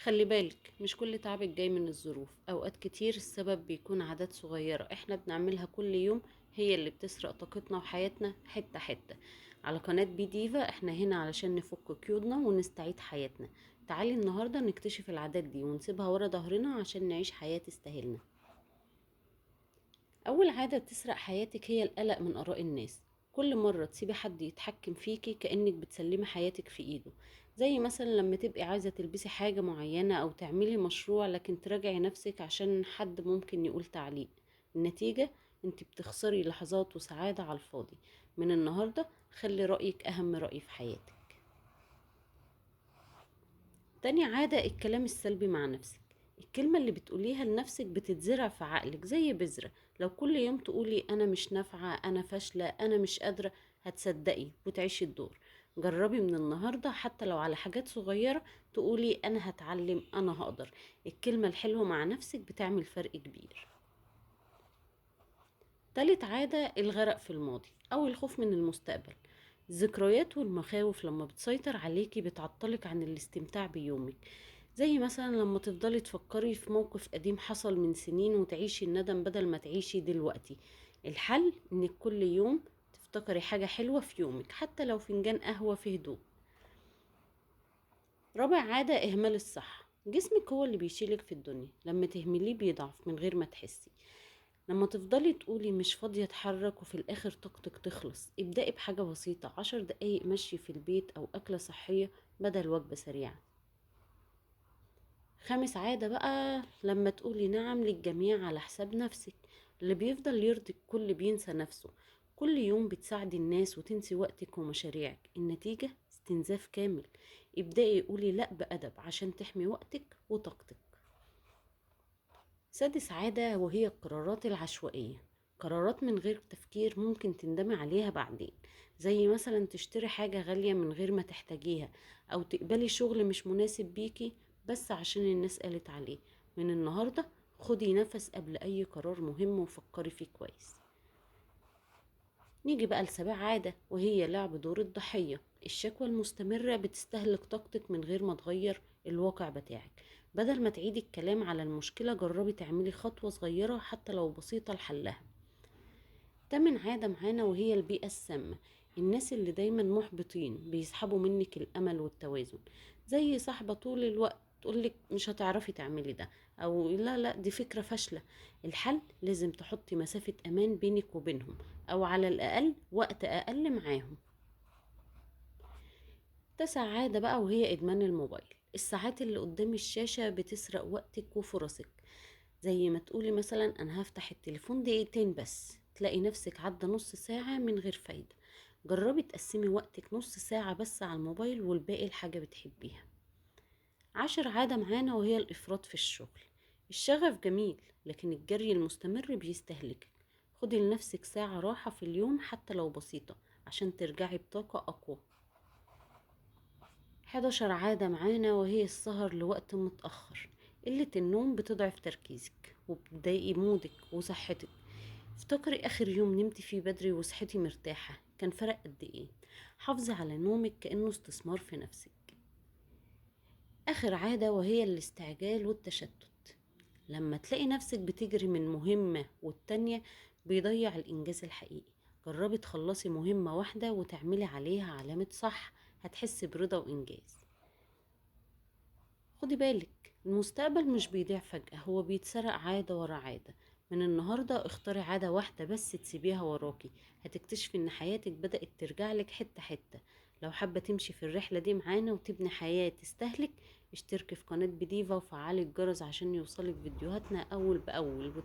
خلي بالك مش كل تعبك جاي من الظروف. اوقات كتير السبب بيكون عادات صغيرة احنا بنعملها كل يوم، هي اللي بتسرق طاقتنا وحياتنا حتة حتة. على قناة بي ديفا احنا هنا علشان نفك قيودنا ونستعيد حياتنا. تعالي النهاردة نكتشف العادات دي ونسيبها ورا ظهرنا عشان نعيش حياة تستاهلنا. أول عادة بتسرق حياتك هي القلق من آراء الناس. كل مرة تسيبي حد يتحكم فيكي كأنك بتسلمي حياتك في إيده. زي مثلا لما تبقي عايزة تلبسي حاجة معينة أو تعملي مشروع لكن تراجعي نفسك عشان حد ممكن يقول تعليق. النتيجة انت بتخسري لحظات وسعادة على الفاضي. من النهاردة خلي رأيك أهم رأي في حياتك. تاني عادة الكلام السلبي مع نفسك. الكلمة اللي بتقوليها لنفسك بتتزرع في عقلك زي بذرة. لو كل يوم تقولي أنا مش نافعة، أنا فاشلة، أنا مش قادرة، هتصدقي وتعيشي الدور. جربي من النهاردة حتى لو على حاجات صغيرة تقولي أنا هتعلم، أنا هقدر. الكلمة الحلوة مع نفسك بتعمل فرق كبير. تالت عادة الغرق في الماضي أو الخوف من المستقبل. الذكريات والمخاوف لما بتسيطر عليكي بتعطلك عن الاستمتاع بيومك. زي مثلا لما تفضلي تفكري في موقف قديم حصل من سنين وتعيشي الندم بدل ما تعيشي دلوقتي. الحل انك كل يوم تفتكري حاجة حلوة في يومك حتى لو فنجان قهوة في هدوء. رابع عادة إهمال الصحة. جسمك هو اللي بيشيلك في الدنيا، لما تهمليه بيضعف من غير ما تحسي. لما تفضلي تقولي مش فاضية اتحرك وفي الآخر طاقتك تخلص، ابدأي بحاجة بسيطة، 10 دقايق مشي في البيت أو أكلة صحية بدل وجبة سريعة. خامس عادة بقى لما تقولي نعم للجميع على حساب نفسك. اللي بيفضل يرضي الكل بينسى نفسه. كل يوم بتساعدي الناس وتنسي وقتك ومشاريعك، النتيجة استنزاف كامل. ابدأي قولي لأ بأدب عشان تحمي وقتك وطاقتك. سادس عادة وهي القرارات العشوائية. قرارات من غير تفكير ممكن تندمي عليها بعدين. زي مثلا تشتري حاجة غالية من غير ما تحتاجيها، أو تقبلي شغل مش مناسب بيكي بس عشان الناس قالت عليه. من النهاردة خدي نفس قبل أي قرار مهم وفكري فيه كويس. نيجي بقى لسابع عادة وهي لعب دور الضحية. الشكوى المستمرة بتستهلك طاقتك من غير ما تغير الواقع بتاعك. بدل ما تعيدي الكلام على المشكلة جربي تعملي خطوة صغيرة حتى لو بسيطة لحلها. تامن عادة معانا وهي البيئة السامة. الناس اللي دايما محبطين بيسحبوا منك الأمل والتوازن. زي صاحبة طول الوقت تقولك مش هتعرفي تعملي ده، أو لا لا دي فكرة فاشلة. الحل لازم تحطي مسافة أمان بينك وبينهم، أو على الأقل وقت أقل معاهم. تاسع عادة بقى وهي إدمان الموبايل. الساعات اللي قدام الشاشة بتسرق وقتك وفرصك. زي ما تقولي مثلا أنا هفتح التليفون دقيقتين بس، تلاقي نفسك عدى نص ساعة من غير فايدة. جربي تقسمي وقتك نص ساعة بس على الموبايل والباقي الحاجة بتحبيها. 10 عادة معانا وهي الإفراط في الشغل. الشغف جميل لكن الجري المستمر بيستهلكك. خدي لنفسك ساعة راحة في اليوم حتى لو بسيطة عشان ترجعي بطاقة أقوى. 11 عادة معانا وهي السهر لوقت متأخر. قلة النوم بتضعف تركيزك وبتضايقي مودك وصحتك. افتكري آخر يوم نمتي فيه بدري وصحتي مرتاحة كان فرق قد ايه. حافظي على نومك كأنه استثمار في نفسك. آخر عادة وهي الاستعجال والتشتت. لما تلاقي نفسك بتجري من مهمة والتانية بيضيع الإنجاز الحقيقي. جربي تخلصي مهمة واحدة وتعملي عليها علامة صح، هتحسي برضا وإنجاز. خدي بالك المستقبل مش بيضيع فجأة، هو بيتسرق عادة ورا عادة. من النهاردة اختاري عادة واحدة بس تسيبيها وراكي، هتكتشفي ان حياتك بدأت ترجعلك حتة حتة. لو حابة تمشي في الرحلة دي معانا وتبني حياة تستهلك، اشتركي في قناة بديفا وفعلي الجرس عشان يوصلك فيديوهاتنا أول بأول.